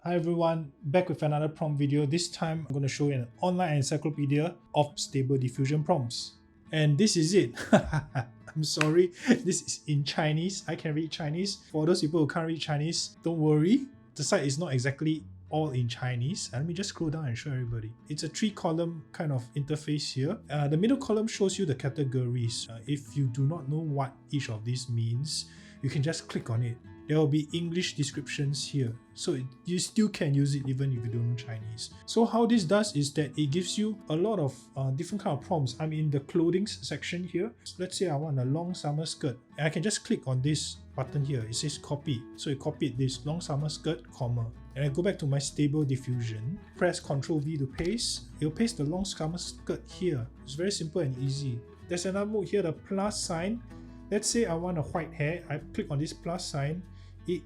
Hi everyone, back with another prompt video. This time I'm going to show you an online encyclopedia of Stable Diffusion prompts. And this is it. I'm sorry, this is in Chinese. I can read Chinese. For those people who can't read Chinese, don't worry. The site is not exactly all in Chinese. Let me just scroll down and show everybody. It's a 3-column kind of interface here. The middle column shows you the categories. If you do not know what each of these means, you can just click on it. There will be English descriptions here, so you still can use it even if you don't know Chinese. So how this does is that it gives you a lot of different kind of prompts. I'm in the clothing section here. So let's say I want a long summer skirt, and I can just click on this button here. It says copy, so it copied this long summer skirt, comma, and I go back to my Stable Diffusion, press Ctrl V to paste. It'll paste the long summer skirt here. It's very simple and easy. There's another mode here, the plus sign. Let's say I want a white hair. I click on this plus sign. It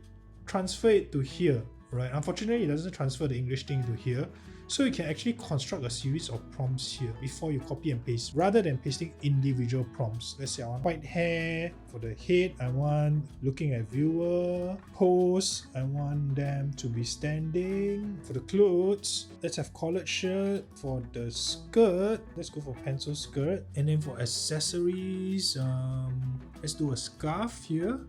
transfer it to here, right? Unfortunately, it doesn't transfer the English thing to here. So you can actually construct a series of prompts here before you copy and paste, rather than pasting individual prompts. Let's say I want white hair. For the head, I want looking at viewer. Pose, I want them to be standing. For the clothes, let's have collared shirt. For the skirt, let's go for pencil skirt. And then for accessories, let's do a scarf here.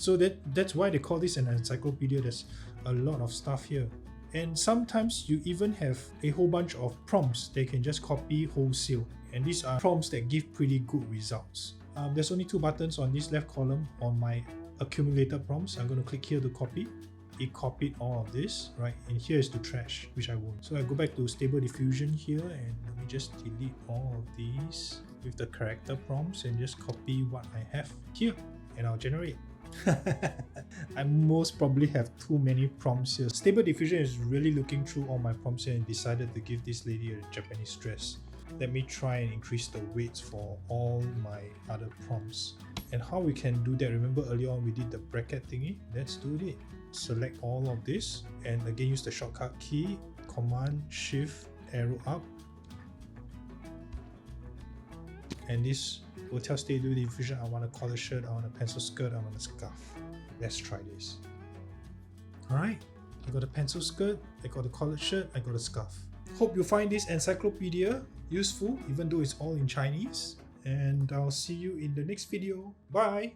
So that's why they call this an encyclopedia. There's a lot of stuff here. And sometimes you even have a whole bunch of prompts they can just copy wholesale. And these are prompts that give pretty good results. There's only 2 buttons on this left column on my accumulated prompts. I'm going to click here to copy. It copied all of this, right? And here is to trash, which I won't. So I go back to Stable Diffusion here, and let me just delete all of these with the character prompts and just copy what I have here, and I'll generate. I most probably have too many prompts here. Stable Diffusion is really looking through all my prompts here and decided to give this lady a Japanese dress. Let me try and increase the weights for all my other prompts. And how we can do that, remember earlier on we did the bracket thingy? Let's do it. Select all of this and again use the shortcut key, Command Shift arrow up. And this will tell Stable Diffusion I want a collar shirt, I want a pencil skirt, I want a scarf. Let's try this. Alright, I got a pencil skirt, I got a collared shirt, I got a scarf. Hope you find this encyclopedia useful, even though it's all in Chinese. And I'll see you in the next video. Bye!